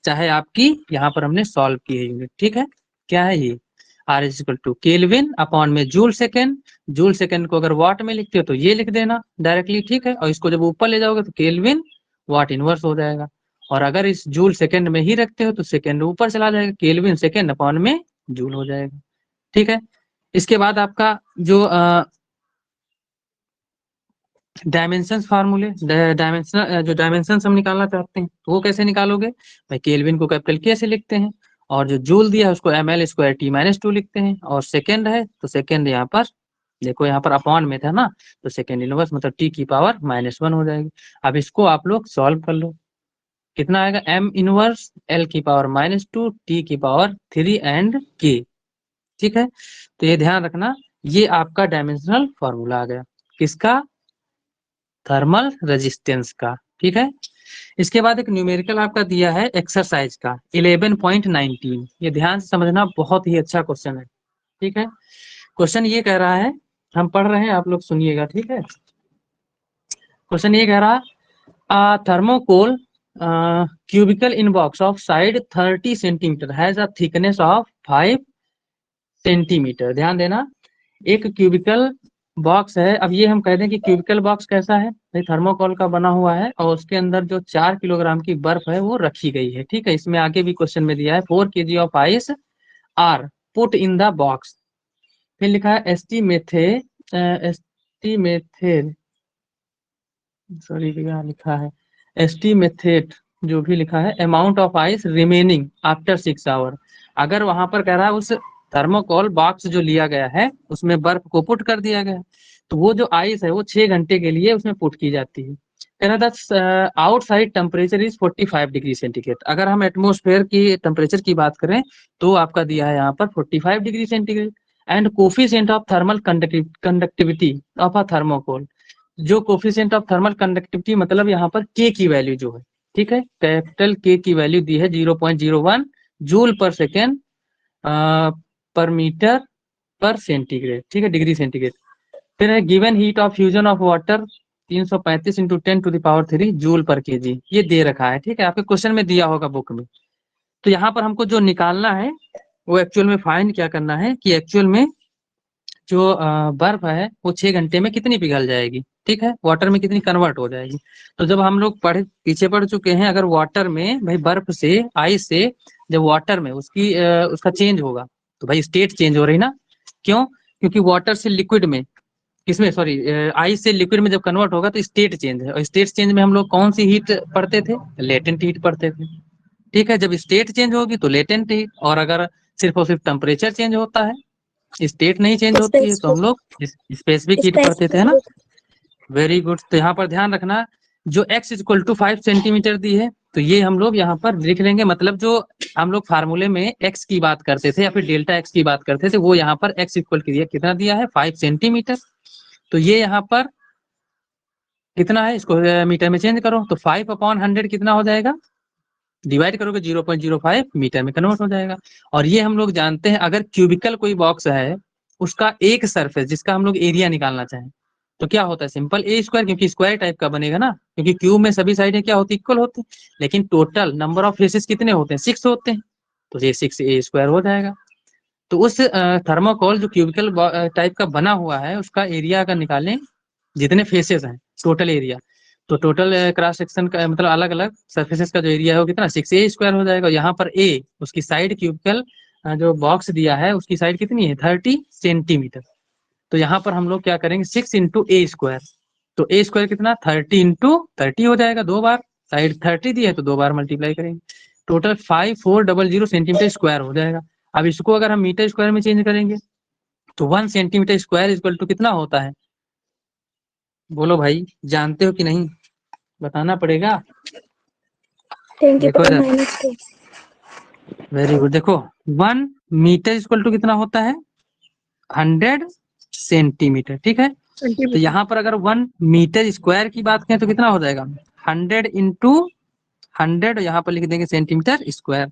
चाहे आपकी यहाँ पर हमने सॉल्व की है यूनिट, ठीक है। क्या है ये, R is equal to kelvin upon में जूल सेकेंड। जूल सेकेंड को अगर वाट में लिखते हो तो ये लिख देना डायरेक्टली, ठीक है। और इसको जब ऊपर ले जाओगे तो केल्विन वाट इनवर्स हो जाएगा। और अगर इस जूल सेकेंड में ही रखते हो तो सेकेंड ऊपर चला जाएगा, केल्विन सेकेंड अपॉन में जूल हो जाएगा, ठीक है। इसके बाद आपका जो डायमेंशन फार्मूले, डायमेंशन जो डायमेंशन हम निकालना चाहते हैं तो वो कैसे निकालोगे भाई, केल्विन को कैपिटल के से लिखते हैं और जो जूल दिया है उसको ml स्क्वायर टी माइनस 2 लिखते हैं। और सेकेंड है तो सेकेंड यहाँ पर देखो, यहाँ पर अपॉन में था ना, तो सेकेंड इनवर्स मतलब टी की पावर -1 हो जाएगी। अब इसको आप लोग सॉल्व कर लो, कितना आएगा, m इनवर्स l की पावर -2 t की पावर 3 एंड k, ठीक है। तो ये ध्यान रखना, ये आपका डायमेंशनल फॉर्मूला आ गया किसका, थर्मल रेजिस्टेंस का, ठीक है। इसके बाद एक न्यूमेरिकल आपका दिया है एक्सरसाइज का 11.19, ये ध्यान से समझना, बहुत ही अच्छा क्वेश्चन है, ठीक है। क्वेश्चन ये कह रहा है, हम पढ़ रहे हैं आप लोग सुनिएगा, ठीक है। क्वेश्चन ये कह रहा, thermocol cubical in box of side 30 centimetre has a thickness of 5 centimetre. ध्यान देना, एक क्यूबिकल बॉक्स है। अब ये हम कह दें कि क्यूबिकल बॉक्स कैसा है भाई, थर्मोकोल का बना हुआ है और उसके अंदर जो 4 किलोग्राम की बर्फ है वो रखी गई है, ठीक है। इसमें आगे भी क्वेश्चन में दिया है 4 kg of ice are put in the box. फिर लिखा है एस्टीमेथेड, सॉरी क्या लिखा है, एस्टीमेथेड जो भी लिखा है, amount of ice remaining after 6 hour. अगर वहां पर कह रहा है उस थर्मोकोल बॉक्स जो लिया गया है उसमें बर्फ को पुट कर दिया गया है, तो वो जो आइस है वो 6 घंटे के लिए उसमें पुट की जाती है। कहना था outside temperature is 45 degree centigrade. अगर हम एटमोस्फेयर की टेम्परेचर की बात करें तो आपका दिया है यहाँ पर 45 degree centigrade. And coefficient of thermal conductivity of a thermocol, जो कोफिशिएंट ऑफ थर्मल कंडक्टिविटी मतलब यहाँ पर के की वैल्यू जो है, ठीक है, कैपिटल के की वैल्यू दी है 0.01 जूल पर सेकेंड पर मीटर पर सेंटीग्रेड, ठीक है, डिग्री सेंटीग्रेड। फिर है given heat of fusion of water 335 into 10⁻³ joule पर केजी, ये दे रखा है, ठीक है, आपके क्वेश्चन में दिया होगा बुक में। तो यहाँ पर हमको जो निकालना है वो एक्चुअल में फाइंड क्या करना है कि एक्चुअल में जो बर्फ है वो 6 घंटे में कितनी पिघल जाएगी, ठीक है, वाटर में कितनी कन्वर्ट हो जाएगी। तो जब हम लोग पीछे पढ़ चुके हैं, अगर वाटर में भाई बर्फ से आइस से जब वाटर में उसका चेंज होगा तो भाई स्टेट चेंज हो रही ना, क्यों, क्योंकि वाटर से लिक्विड में, किसमें, सॉरी आइस से लिक्विड में जब कन्वर्ट होगा तो स्टेट चेंज है, और स्टेट चेंज में हम लोग कौन सी हीट पढ़ते थे, लेटेंट हीट पढ़ते थे, ठीक है। जब स्टेट चेंज होगी तो लेटेंट हीट, और अगर सिर्फ और सिर्फ टेम्परेचर चेंज होता है, स्टेट नहीं चेंज होती है, तो हम लोग स्पेसिफिक हीट पढ़ते थे, है ना। Very good. तो यहाँ पर ध्यान रखना, जो x इक्वल टू 5 सेंटीमीटर दी है तो ये हम लोग यहाँ पर लिख लेंगे, मतलब जो हम लोग फार्मूले में x की बात करते थे या फिर डेल्टा x की बात करते थे वो यहाँ पर x इक्वल कितना दिया है, 5 सेंटीमीटर। तो ये यहाँ पर कितना है, इसको मीटर में चेंज करो तो 5/100 कितना हो जाएगा, डिवाइड करोगे 0.05 मीटर में कन्वर्ट हो जाएगा। और ये हम लोग जानते हैं, अगर क्यूबिकल कोई बॉक्स है उसका एक सरफेस जिसका हम लोग एरिया निकालना चाहें तो क्या होता है, सिंपल ए स्क्वायर, क्योंकि स्क्वायर टाइप का बनेगा ना, क्योंकि क्यूब में सभी साइडें क्या होती है, इक्वल होती है, लेकिन टोटल नंबर ऑफ फेसेस कितने होते हैं, 6 होते हैं, तो ये 6 ए स्क्वायर हो जाएगा। तो उस थर्मोकोल जो क्यूबिकल टाइप का बना हुआ है उसका एरिया अगर निकालें, जितने फेसेस हैं टोटल एरिया, तो टोटल क्रॉस सेक्शन का मतलब अलग अलग सरफेसेस का जो एरिया है वो कितना, 6a स्क्वायर हो जाएगा। यहाँ पर a उसकी साइड क्यूबिकल जो बॉक्स दिया है उसकी साइड कितनी है, 30 सेंटीमीटर। तो यहाँ पर हम लोग क्या करेंगे, 6 इंटू ए स्क्वायर, तो ए स्क्वायर कितना 30 इंटू 30 हो जाएगा, 2 बार साइड 30 दी है तो 2 बार मल्टीप्लाई करेंगे, टोटल 5400 सेंटीमीटर स्क्वायर हो जाएगा। अब इसको अगर हम मीटर स्क्वायर में चेंज करेंगे तो 1 सेंटीमीटर स्क्वायर इक्वल टू कितना होता है, बोलो भाई, जानते हो कि नहीं, बताना पड़ेगा। देखो वेरी गुड, देखो 1 मीटर इक्वल टू कितना होता है, 100 सेंटीमीटर, ठीक है। तो यहाँ पर अगर 1 मीटर स्क्वायर की बात करें तो कितना हो जाएगा 100 इंटू 100, यहाँ पर लिख देंगे सेंटीमीटर स्क्वायर।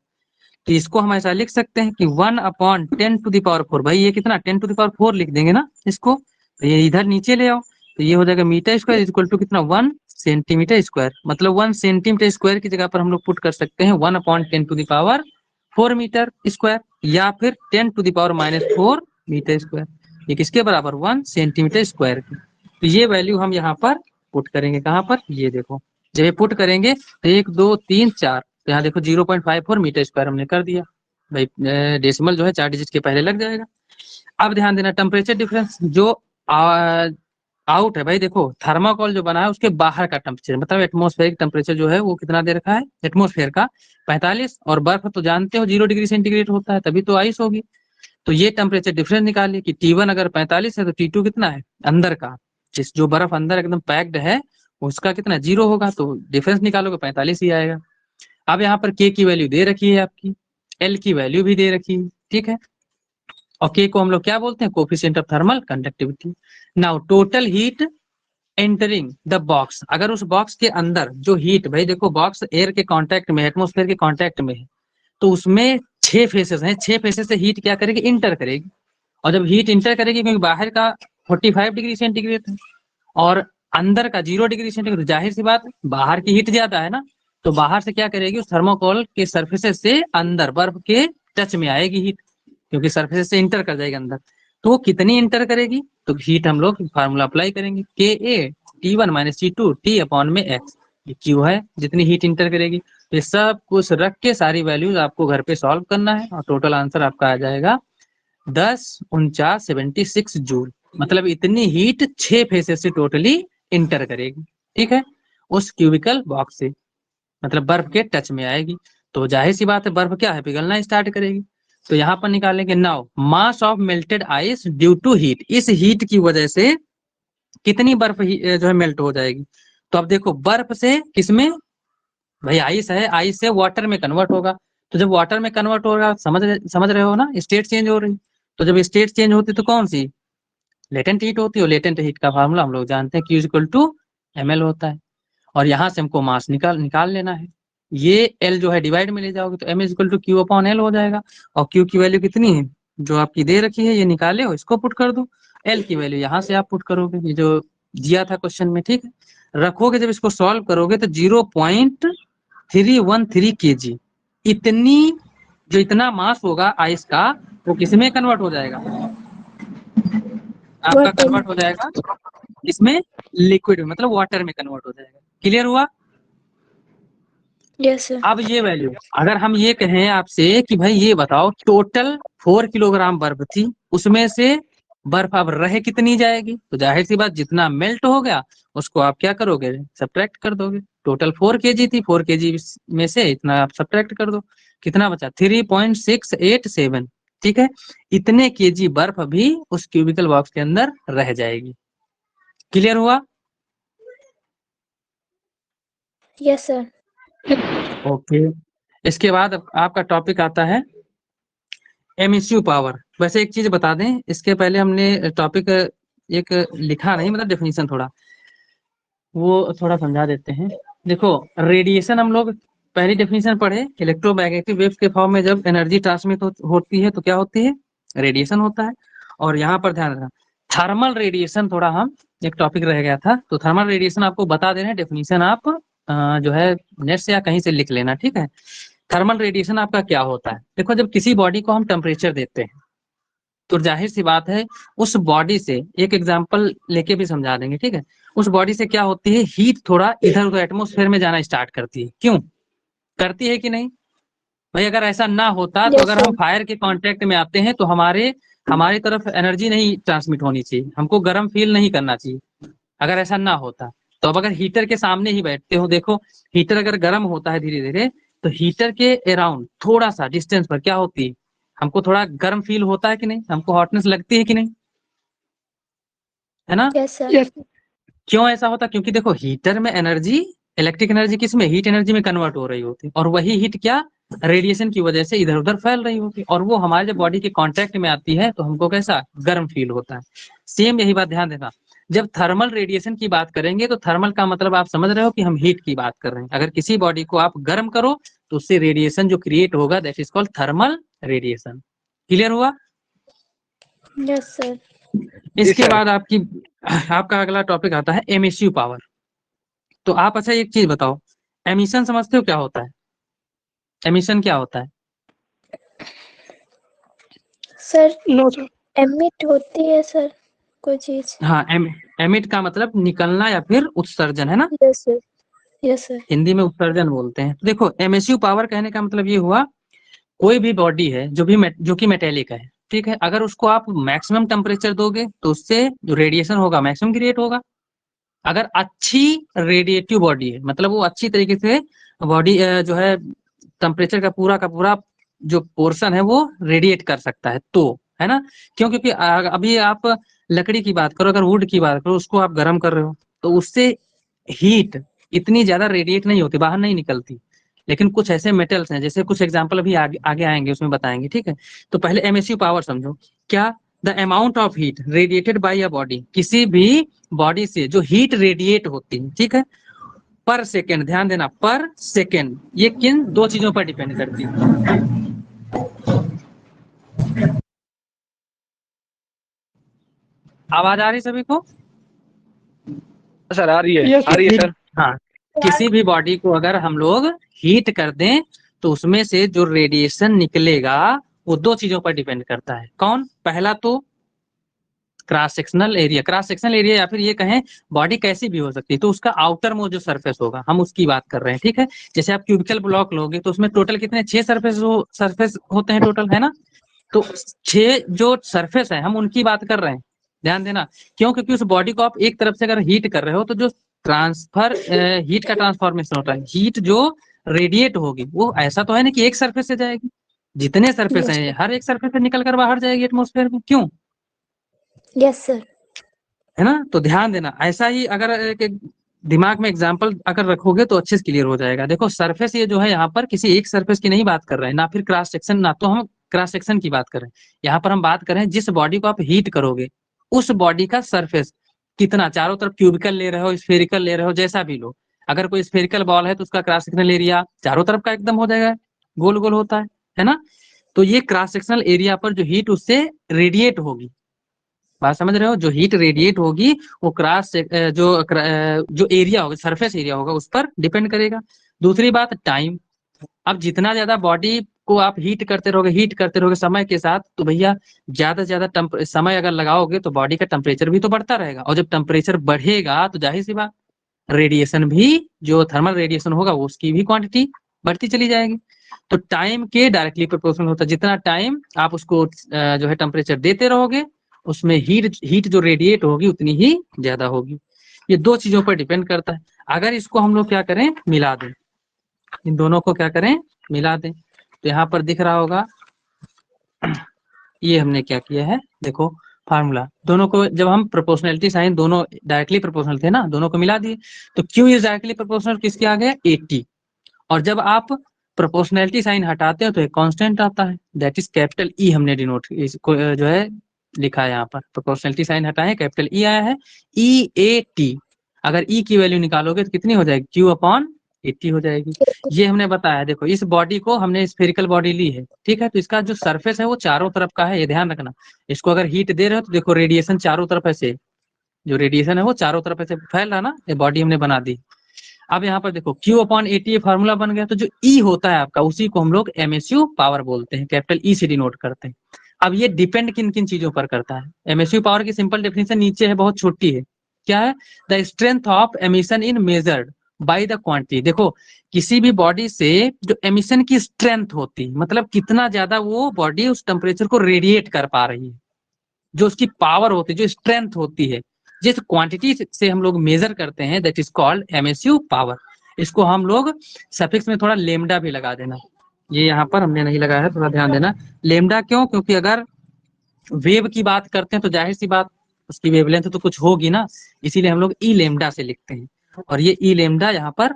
तो इसको हम ऐसा लिख सकते हैं कि 1/10⁴, भाई ये कितना 10⁴ लिख देंगे ना इसको, तो ये इधर नीचे ले आओ, तो ये हो जाएगा मीटर स्क्वायर इक्वल टू कितना 1 सेंटीमीटर स्क्वायर। मतलब 1 सेंटीमीटर स्क्वायर की जगह पर हम लोग पुट कर सकते हैं 1/10⁴ मीटर स्क्वायर, या फिर 10⁻⁻4 मीटर स्क्वायर। ये किसके बराबर 1 सेंटीमीटर स्क्वायर की। तो ये वैल्यू हम यहाँ पर पुट करेंगे, कहाँ पर, ये देखो, जब ये पुट करेंगे तो 1 2 3 4, तो यहाँ देखो 0.54 मीटर स्क्वायर हमने कर दिया भाई, डेसिमल जो है 4 डिजिट के पहले लग जाएगा। अब ध्यान देना टेम्परेचर डिफरेंस जो आउट है भाई, देखो थर्माकोल जो बना है उसके बाहर का टेम्परेचर, मतलब एटमॉस्फेरिक टेम्परेचर जो है वो कितना दे रखा है एटमॉस्फेयर का 45, और बर्फ तो जानते हो 0 डिग्री सेंटीग्रेड होता है, तभी तो आइस होगी। तो ये टेम्परेचर डिफरेंस निकालिए कि T1 अगर 45 है तो T2 कितना है अंदर का, जिस जो बर्फ अंदर एकदम पैक्ड है उसका कितना 0 होगा, तो डिफरेंस निकालोगे 45 ही आएगा। अब यहाँ पर K की वैल्यू दे रखी है आपकी, L की वैल्यू भी दे रखी है, ठीक है, और K को हम लोग क्या बोलते हैं coefficient of thermal conductivity. Now total heat entering the box, अगर उस बॉक्स के अंदर जो हीट, भाई देखो बॉक्स एयर के कांटेक्ट में, एटमॉस्फेयर के कांटेक्ट में है, तो उसमें 6 फेसेस हैं, 6 फेसेस से हीट क्या करेगी इंटर करेगी, और जब हीट इंटर करेगी क्योंकि बाहर का 45 डिग्री सेंटीग्रेड है और अंदर का 0 डिग्री सेंटीग्रेड, जाहिर सी बात बाहर की हीट ज्यादा है ना, तो बाहर से क्या करेगी उस थर्मोकोल के सरफेसेस से अंदर बर्फ के टच में आएगी हीट, क्योंकि सरफेस से इंटर कर जाएगी अंदर। तो वो कितनी इंटर करेगी, तो हीट हम लोग फार्मूला अप्लाई करेंगे KA T1 - T2 T/x, ये Q है जितनी हीट इंटर करेगी। तो ये सब कुछ रख के सारी वैल्यूज आपको घर पे सॉल्व करना है और टोटल आंसर आपका आ जाएगा 10⁻⁴ जूल। मतलब इतनी हीट 6 फेसेस से टोटली इंटर करेगी, ठीक है, उस क्यूबिकल बॉक्स से, मतलब बर्फ के टच में आएगी। तो जाहिर सी बात है बर्फ क्या है पिघलना स्टार्ट करेगी। तो यहाँ पर निकालेंगे now mass of melted ice due to heat, इस हीट की वजह से कितनी बर्फ जो है मेल्ट हो जाएगी। तो अब देखो बर्फ से किसमें, भाई आइस है, आइस से वाटर में कन्वर्ट होगा, तो जब वाटर में कन्वर्ट होगा समझ रहे हो ना, स्टेट चेंज हो रही। तो जब स्टेट चेंज होती तो कौन सी लेटेंट हीट होती है, लेटेंट हीट का फार्मूला हम लोग जानते हैं Q=ml होता है, और यहाँ से हमको मास निकाल लेना है। ये L जो है डिवाइड में ले जाओगे तो M=Q/L हो जाएगा, और Q की वैल्यू कितनी है जो आपकी दे रखी है, ये निकाले हो इसको पुट कर दो, L की वैल्यू यहाँ से आप पुट करोगे, ये जो दिया था क्वेश्चन में, ठीक है, रखोगे जब इसको सॉल्व करोगे तो 0.313 kg, इतनी जो इतना मास होगा आइस का वो किसमें कन्वर्ट हो जाएगा, आपका कन्वर्ट हो जाएगा इसमें लिक्विड में, मतलब वाटर में कन्वर्ट हो जाएगा। क्लियर हुआ? Yes sir. अब ये वैल्यू अगर हम ये कहें आपसे कि भाई ये बताओ टोटल 4 किलोग्राम बर्फ थी, उसमें से बर्फ अब रह कितनी जाएगी, तो जाहिर सी बात जितना मेल्ट हो गया उसको आप क्या करोगे सब्ट्रैक्ट कर दोगे। टोटल 4 kg थी, 4 kg में से इतना आप सब्ट्रैक्ट कर दो, कितना बचा 3.687, ठीक है, इतने kg बर्फ भी उस क्यूबिकल बॉक्स के अंदर रह जाएगी। क्लियर हुआ? Yes sir. ओके, इसके बाद आपका टॉपिक आता है एमिसिव पावर। वैसे एक चीज बता दें, इसके पहले हमने टॉपिक एक लिखा नहीं, मतलब डेफिनेशन थोड़ा वो थोड़ा समझा देते हैं। देखो रेडिएशन हम लोग पहली डेफिनेशन पढ़े, इलेक्ट्रोमैग्नेटिक वेव्स के फॉर्म में जब एनर्जी ट्रांसमिट होती है तो क्या होती है, रेडिएशन होता है। और यहाँ पर ध्यान रखना थर्मल रेडिएशन, थोड़ा हम एक टॉपिक रह गया था, तो थर्मल रेडिएशन आपको बता दे रहे हैं, डेफिनेशन आप जो है नेट से या कहीं से लिख लेना, ठीक है। थर्मल रेडिएशन आपका क्या होता है, देखो जब किसी बॉडी को हम टेम्परेचर देते हैं तो जाहिर सी बात है उस बॉडी से, एक एग्जांपल लेके भी समझा देंगे, ठीक है, उस बॉडी से क्या होती है हीट थोड़ा इधर उधर एटमॉस्फेयर में जाना स्टार्ट करती है, क्यों करती है कि नहीं भाई? अगर ऐसा ना होता तो अगर हम फायर के कांटेक्ट में आते हैं तो हमारी तरफ एनर्जी नहीं ट्रांसमिट होनी चाहिए, हमको गर्म फील नहीं करना चाहिए अगर ऐसा ना होता। तो अब अगर हीटर के सामने ही बैठते हो, देखो हीटर अगर गर्म होता है धीरे धीरे, तो हीटर के अराउंड थोड़ा सा डिस्टेंस पर क्या होती है, हमको थोड़ा गर्म फील होता है कि नहीं, हमको हॉटनेस लगती है कि नहीं, है ना? Yes sir. क्यों ऐसा होता? क्योंकि देखो हीटर में एनर्जी, इलेक्ट्रिक एनर्जी किस में, हीट एनर्जी में कन्वर्ट हो रही होती है, और वही हीट क्या रेडिएशन की वजह से इधर उधर फैल रही होगी और वो हमारे जब बॉडी के कांटेक्ट में आती है तो हमको कैसा गर्म फील होता है। सेम यही बात ध्यान देना, जब थर्मल रेडिएशन की बात करेंगे तो थर्मल का मतलब आप समझ रहे हो कि हम हीट की बात कर रहे हैं। अगर किसी बॉडी को आप गर्म करो तो उससे रेडिएशन जो क्रिएट होगा that is called thermal radiation. Clear हुआ? Yes, sir. इसके sir. बाद आपका अगला टॉपिक आता है एमिसिव पावर। तो आप अच्छा एक चीज बताओ, एमिशन समझते हो क्या होता है? एमिशन क्या होता है? Sir, no sir. emit होती है sir कोई चीज। हाँ, एमिट का मतलब निकलना या फिर उत्सर्जन, है ना? Yes, sir. Yes, sir. Hindi में उत्सर्जन बोलते हैं। तो देखो एमिसिव पावर कहने का मतलब ये हुआ, कोई भी बॉडी है जो कि मेटेलिक है, ठीक है, अगर उसको आप मैक्सिमम टेम्परेचर दोगे तो उससे जो रेडिएशन होगा मैक्सिमम क्रिएट होगा। अगर अच्छी रेडिएटिव बॉडी है, मतलब वो अच्छी तरीके से बॉडी जो है टेम्परेचर का पूरा जो पोर्शन है वो रेडिएट कर सकता है, तो है ना। क्यों? क्योंकि अभी आप लकड़ी की बात करो, अगर वुड की बात करो, उसको आप गर्म कर रहे हो तो उससे हीट इतनी ज्यादा रेडिएट नहीं होती, बाहर नहीं निकलती। लेकिन कुछ ऐसे मेटल्स हैं, जैसे कुछ एग्जांपल अभी आगे आएंगे उसमें बताएंगे, ठीक है। तो पहले एमिसिव पावर समझो क्या, the amount of heat radiated by a body, किसी भी बॉडी से जो हीट रेडिएट होती है, ठीक है, पर सेकेंड, ध्यान देना पर सेकेंड, ये किन दो चीजों पर डिपेंड करती है। आवाज आ रही सभी को? सर आ रही है। Yes, आ रही है सर। हाँ, किसी भी बॉडी को अगर हम लोग हीट कर दें तो उसमें से जो रेडिएशन निकलेगा वो दो चीजों पर डिपेंड करता है। कौन? पहला तो cross sectional area. Cross sectional area या फिर ये कहें बॉडी कैसी भी हो सकती है, तो उसका आउटर मोस्ट जो सरफेस होगा हम उसकी बात कर रहे हैं, ठीक है। जैसे आप क्यूबिकल ब्लॉक लोगे तो उसमें टोटल कितने 6 सरफेस होते हैं टोटल, है ना। तो 6 जो सरफेस है हम उनकी बात कर रहे हैं, ध्यान देना। क्यों? क्योंकि उस बॉडी को आप एक तरफ से अगर हीट कर रहे हो तो जो ट्रांसफर हीट का ट्रांसफॉर्मेशन होता है, हीट जो रेडिएट होगी वो ऐसा तो है ना कि एक सरफेस से जाएगी, जितने सरफेस Yes, हैं sir. हर एक सरफेस से निकल कर बाहर जाएगी एटमोस्फेयर में। क्यों? Yes, sir. है ना। तो ध्यान देना, ऐसा ही अगर एक दिमाग में एग्जांपल अगर रखोगे तो अच्छे से क्लियर हो जाएगा। देखो सरफेस ये जो है यहाँ पर किसी एक सरफेस की नहीं बात कर रहे हैं, ना फिर क्रॉस सेक्शन, ना तो हम क्रॉस सेक्शन की बात कर रहे हैं। यहाँ पर हम बात कर रहे हैं जिस बॉडी को आप हीट करोगे उस बॉडी का सरफेस कितना, चारों तरफ क्यूबिकल ले रहे हो, स्फेरिकल ले रहे हो, जैसा भी लो। अगर कोई स्फेरिकल बॉल है तो उसका क्रॉस सेक्शनल एरिया चारों तरफ का एकदम हो जाएगा, गोल गोल होता है ना। तो ये क्रॉस सेक्शनल एरिया पर जो हीट उससे रेडिएट होगी, बात समझ रहे हो, जो हीट रेडिएट होगी वो जो एरिया होगा, सरफेस एरिया होगा, उस पर डिपेंड करेगा। दूसरी बात टाइम। अब जितना ज्यादा बॉडी को आप हीट करते रहोगे समय के साथ, तो भैया ज्यादा से ज्यादा समय अगर लगाओगे तो बॉडी का टेम्परेचर भी तो बढ़ता रहेगा, और जब टेम्परेचर बढ़ेगा तो जाहिर सी बात रेडिएशन भी, जो थर्मल रेडिएशन होगा वो उसकी भी क्वांटिटी बढ़ती चली जाएगी। तो टाइम के डायरेक्टली प्रोपोर्शनल होता है, जितना टाइम आप उसको जो है टेम्परेचर देते रहोगे उसमें हीट जो रेडिएट होगी उतनी ही ज्यादा होगी। ये दो चीजों पर डिपेंड करता है। अगर इसको हम लोग क्या करें, मिला दें, इन दोनों को क्या करें, मिला दें, तो यहाँ पर दिख रहा होगा ये हमने क्या किया है, देखो फार्मूला, दोनों को जब हम प्रोपोर्शनलिटी साइन दोनों डायरेक्टली प्रोपोर्शनल थे ना, दोनों को मिला दिए तो Q इज डायरेक्टली प्रोपोर्शनल किसके आ गया, 80। और जब आप प्रोपोर्शनलिटी साइन हटाते हो तो एक कांस्टेंट आता है, दैट इज कैपिटल ई, हमने डिनोट इसको जो है लिखा है यहाँ पर। प्रोपोर्शनलिटी साइन हटाए, कैपिटल ई आया है, EAT। अगर ई की वैल्यू निकालोगे तो कितनी हो जाएगी, Q/80 हो जाएगी। ये हमने बताया। देखो इस बॉडी को हमने स्फेरिकल बॉडी ली है, ठीक है, तो इसका जो सरफेस है वो चारों तरफ का है, ये ध्यान रखना। इसको अगर हीट दे रहे हो तो देखो रेडिएशन चारों तरफ ऐसे, जो रेडिएशन है वो चारों तरफ ऐसे फैल रहा ना, ये बॉडी हमने बना दी। अब यहाँ पर देखो Q/80 फार्मूला बन गया, तो जो E होता है आपका उसी को हम लोग एमएसयू पावर बोलते हैं, कैपिटल ई से डिनोट करते हैं। अब ये डिपेंड किन किन चीजों पर करता है। एमएसयू पावर की सिंपल डेफिनेशन नीचे है, बहुत छोटी है, क्या है, the strength of emission in measured by the quantity. देखो किसी भी बॉडी से जो एमिशन की स्ट्रेंथ होती है, मतलब कितना ज्यादा वो बॉडी उस टेम्परेचर को रेडिएट कर पा रही है, जो उसकी पावर होती है, जो स्ट्रेंथ होती है, जिस क्वांटिटी से हम लोग मेजर करते हैं that is called MSU power. इसको हम लोग सफिक्स में थोड़ा लेमडा भी लगा देना, ये यहाँ पर हमने नहीं लगाया है, थोड़ा ध्यान देना। लेमडा क्यों? क्योंकि अगर वेव की बात करते हैं तो जाहिर सी बात उसकी वेवलेंथ तो कुछ होगी ना, इसीलिए हम लोग ई लेमडा से लिखते हैं। और ये ई लेमडा यहाँ पर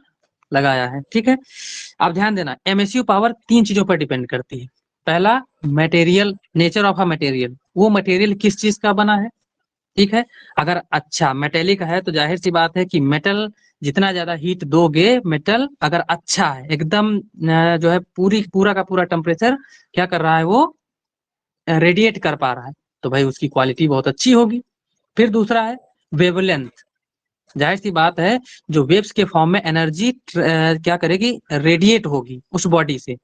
लगाया है, ठीक है। अब ध्यान देना, एमएसयू पावर 3 चीजों पर डिपेंड करती है। पहला, material, nature of a material, वो मटेरियल किस चीज का बना है, ठीक है। अगर अच्छा मेटेलिक है तो जाहिर सी बात है कि मेटल जितना ज्यादा हीट दोगे, मेटल अगर अच्छा है एकदम जो है पूरा का पूरा टेम्परेचर क्या कर रहा है, वो रेडिएट कर पा रहा है, तो भाई उसकी क्वालिटी बहुत अच्छी होगी। फिर दूसरा है वेवलेंथ, जाहिर सी बात है जो वेव्स के फॉर्म में एनर्जी क्या करेगी, रेडिएट होगी उस बॉडी से,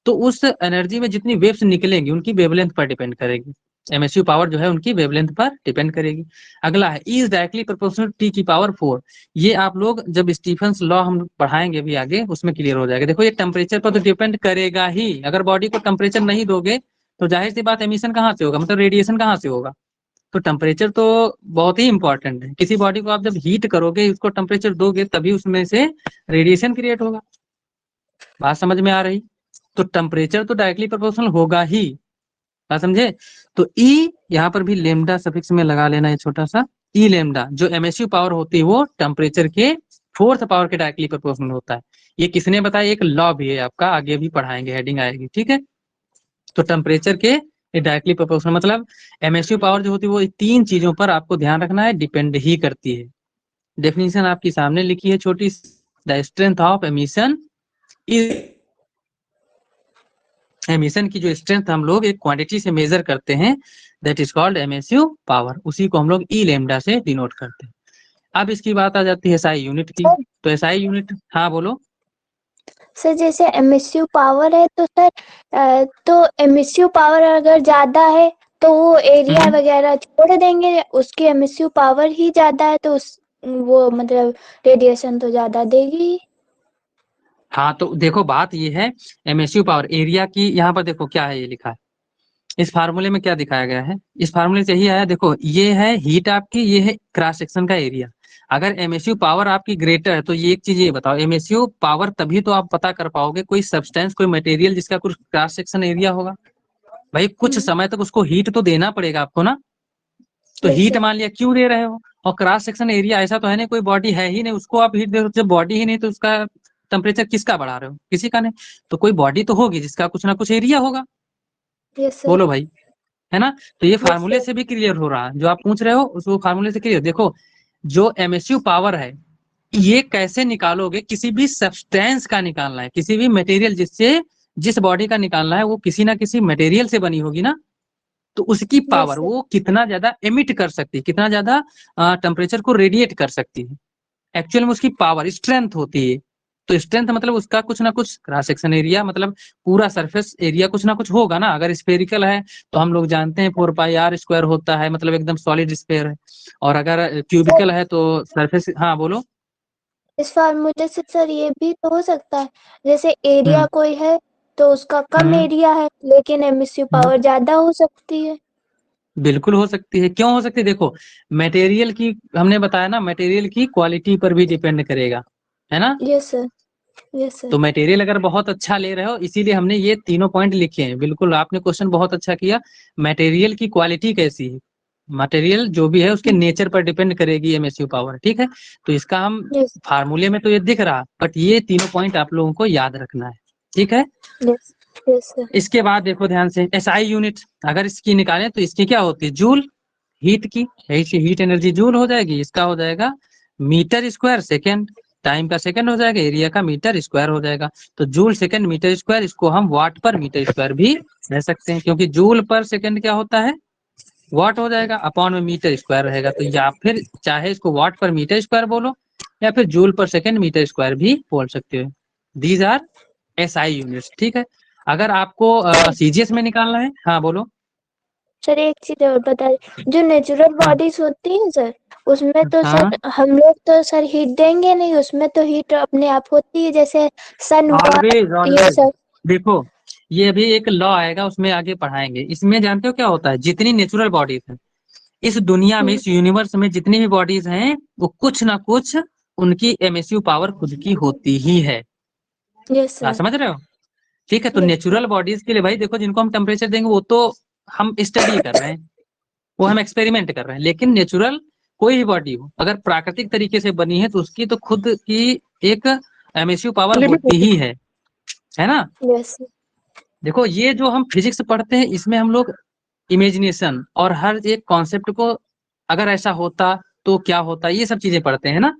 तो उस एनर्जी में जितनी वेव्स निकलेंगी उनकी वेवलेंथ पर डिपेंड करेगी। एमएसयू पावर जो है उनकी वेवलेंथ पर डिपेंड करेगी। अगला है E is directly proportional T की पावर 4। ये आप लोग जब स्टीफन्स लॉ हम पढ़ाएंगे भी आगे उसमें क्लियर हो जाएगा। देखो ये टेम्परेचर पर तो डिपेंड करेगा ही, अगर बॉडी को टेम्परेचर नहीं दोगे तो जाहिर सी बात एमिशन कहाँ से होगा, मतलब रेडिएशन कहाँ से होगा। तो टेम्परेचर तो बहुत ही इंपॉर्टेंट है। किसी बॉडी को आप जब हीट करोगे, उसको टेम्परेचर दोगे, तभी उसमें से रेडिएशन क्रिएट होगा। बात समझ में आ रही? तो टेम्परेचर तो डायरेक्टली प्रोपोर्शनल होगा ही, बात समझे। तो ई यहाँ पर भी लेमडा सफिक्स में लगा लेना है छोटा सा, ई लेमडा जो एमएसयू पावर होती है वो टेम्परेचर के 4th पावर के डायरेक्टली प्रोपोर्शनल होता है। ये किसने बताया, एक लॉ भी है आपका, आगे भी पढ़ाएंगे, हेडिंग आएगी, ठीक है। तो टेम्परेचर के डायरेक्टली प्रोपोर्शनल मतलब एमएसयू पावर जो होती है वो 3 चीजों पर आपको ध्यान रखना है, डिपेंड ही करती है। डेफिनेशन आपकी सामने लिखी है छोटी, the strength of emission is, emission की जो स्ट्रेंथ हम लोग एक क्वांटिटी से मेजर करते हैं, that is called MSU power, उसी को हम लोग ई लेमडा से डिनोट करते हैं। अब इसकी बात आ जाती है एसआई यूनिट की, तो एसआई यूनिट, हाँ बोलो। सर जैसे एमएसयू पावर है तो सर तो एमएसयू पावर अगर ज्यादा है तो वो एरिया वगैरह छोड़ देंगे, उसकी एमएसयू पावर ही ज्यादा है तो उस वो मतलब रेडिएशन तो ज्यादा देगी। हाँ तो देखो बात ये है, एमएसयू पावर एरिया की, यहाँ पर देखो क्या है, ये लिखा है इस फार्मूले में, क्या दिखाया गया है इस फार्मूले से यही आया। देखो ये है हीट आपकी, ये है क्रॉस सेक्शन का एरिया। अगर एमएसयू पावर आपकी ग्रेटर है तो ये एक चीज ये बताओ, एमएसयू पावर तभी तो आप पता कर पाओगे कोई सब्सटेंस, कोई मटेरियल जिसका कुछ क्रॉस सेक्शन एरिया होगा। भाई कुछ समय तक उसको हीट तो देना पड़ेगा आपको ना, तो हीट मान लिया क्यों दे रहे हो, और क्रॉस सेक्शन एरिया ऐसा तो है नहीं, कोई बॉडी है ही नहीं उसको आप हीट दे रहे हो। जब बॉडी ही नहीं तो उसका टेम्परेचर किसका बढ़ा रहे हो, किसी का नहीं। तो कोई बॉडी तो होगी जिसका कुछ ना कुछ एरिया होगा, बोलो भाई, है ना। तो ये फार्मूले से भी क्लियर हो रहा है, जो आप पूछ रहे हो उस वो फार्मूले से क्लियर। देखो जो एमएसयू पावर है ये कैसे निकालोगे, किसी भी सब्सटेंस का निकालना है, किसी भी मटेरियल जिससे जिस बॉडी का निकालना है वो किसी ना किसी मटेरियल से बनी होगी ना, तो उसकी पावर वो कितना ज्यादा एमिट कर सकती है, कितना ज्यादा टेम्परेचर को रेडिएट कर सकती है, एक्चुअल में उसकी पावर स्ट्रेंथ होती है। तो स्ट्रेंथ मतलब उसका कुछ ना कुछ क्रॉस सेक्शन एरिया, मतलब पूरा सरफेस एरिया कुछ ना कुछ होगा ना। अगर स्फेरिकल है तो हम लोग जानते हैं 4πr² होता है, मतलब एकदम सॉलिड स्फेयर है। और अगर क्यूबिकल है तो सरफेस, हाँ बोलो। इस फार्मूले से सर ये भी तो हो सकता है, जैसे एरिया कोई है तो उसका कम एरिया है लेकिन एमएसयू पावर ज्यादा हो सकती है। बिल्कुल हो सकती है, क्यों हो सकती है, देखो मटेरियल की, हमने बताया ना मटेरियल की क्वालिटी पर भी डिपेंड करेगा, है ना। Yes sir, yes sir. तो मटेरियल अगर बहुत अच्छा ले रहे हो, इसीलिए हमने ये तीनों पॉइंट लिखे हैं। बिल्कुल आपने क्वेश्चन बहुत अच्छा किया, मटेरियल की क्वालिटी कैसी है, मटेरियल जो भी है उसके नेचर पर डिपेंड करेगी एमएसयू पावर, ठीक है। तो इसका हम फार्मूले में तो ये दिख रहा, बट ये तीनों पॉइंट आप लोगों को याद रखना है, ठीक है। इसके बाद देखो ध्यान से, एसआई यूनिट अगर इसकी निकालें तो इसकी क्या होती है, जूल, हीट की, हीट एनर्जी जूल हो जाएगी, इसका हो जाएगा मीटर स्क्वायर सेकेंड, टाइम का सेकंड हो जाएगा, एरिया का मीटर स्क्वायर हो जाएगा। तो जूल सेकंड मीटर स्क्वायर, इसको हम वाट पर मीटर स्क्वायर भी कह सकते हैं, क्योंकि जूल पर सेकंड क्या होता है, वाट हो जाएगा, अपॉन में मीटर स्क्वायर रहेगा। तो या फिर चाहे इसको वाट पर मीटर स्क्वायर बोलो या फिर जूल पर सेकंड मीटर स्क्वायर भी बोल सकते हो। दीज आर एसआई यूनिट्स, ठीक है। अगर आपको सीजीएस में निकालना है, हाँ बोलो। सर एक चीज और बता, जो नेचुरल बॉडीज होती है सर उसमें तो सर हम लोग तो सर हीट देंगे नहीं, उसमें तो हीट अपने आप होती है, जैसे सन ये सब। देखो ये भी एक लॉ आएगा, उसमें आगे पढ़ाएंगे। इसमें जानते हो क्या होता है, जितनी नेचुरल बॉडीज है इस दुनिया में, इस यूनिवर्स में जितनी भी बॉडीज हैं वो कुछ ना कुछ उनकी एमएसयू पावर खुद की होती ही है। समझ रहे हो, ठीक है। तो नेचुरल बॉडीज के लिए भाई देखो, जिनको हम टेम्परेचर देंगे वो तो हम स्टडी कर रहे हैं, वो हम एक्सपेरिमेंट कर रहे हैं। लेकिन नेचुरल कोई भी बॉडी हो अगर प्राकृतिक तरीके से बनी है तो उसकी तो खुद की एक एमएसयू पावर Limit होती ही है ना। Yes sir. देखो ये जो हम फिजिक्स पढ़ते हैं इसमें हम लोग इमेजिनेशन और हर एक कॉन्सेप्ट को अगर ऐसा होता तो क्या होता ये सब चीजें पढ़ते हैं ना।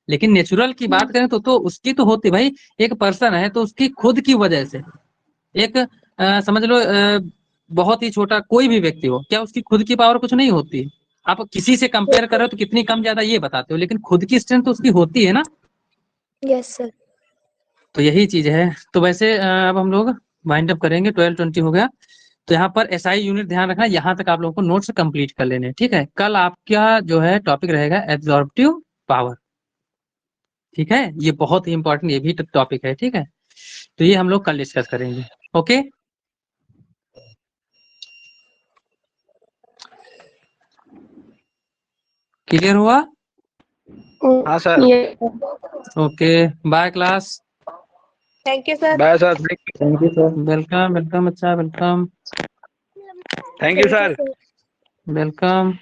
लेकिन नेचुरल की बात करें तो उसकी तो होती भाई, एक पर्सन है तो उसकी खुद की वजह से एक समझ लो बहुत ही छोटा कोई भी व्यक्ति हो, क्या उसकी खुद की पावर कुछ नहीं होती? आप किसी से कंपेयर कर रहे हो तो कितनी कम ज्यादा ये बताते हो, लेकिन खुद की स्ट्रेंथ तो उसकी होती है ना। Yes sir. तो यही चीज है। तो वैसे अब हम लोग वाइंड अप करेंगे, 12:20 हो गया। तो यहाँ पर एसआई यूनिट ध्यान रखना, यहाँ तक आप लोगों को नोट्स कंप्लीट कर लेने, ठीक है। कल आपका जो है टॉपिक रहेगा एब्जॉर्प्टिव पावर, ठीक है। ये बहुत ही इंपॉर्टेंट ये भी टॉपिक है, ठीक है। तो ये हम लोग कल डिस्कस करेंगे, ओके। क्लियर हुआ? हाँ sir. Okay, bye class. Thank you sir. Bye sir. Thank you sir. Welcome welcome, अच्छा welcome. Thank you sir. Welcome.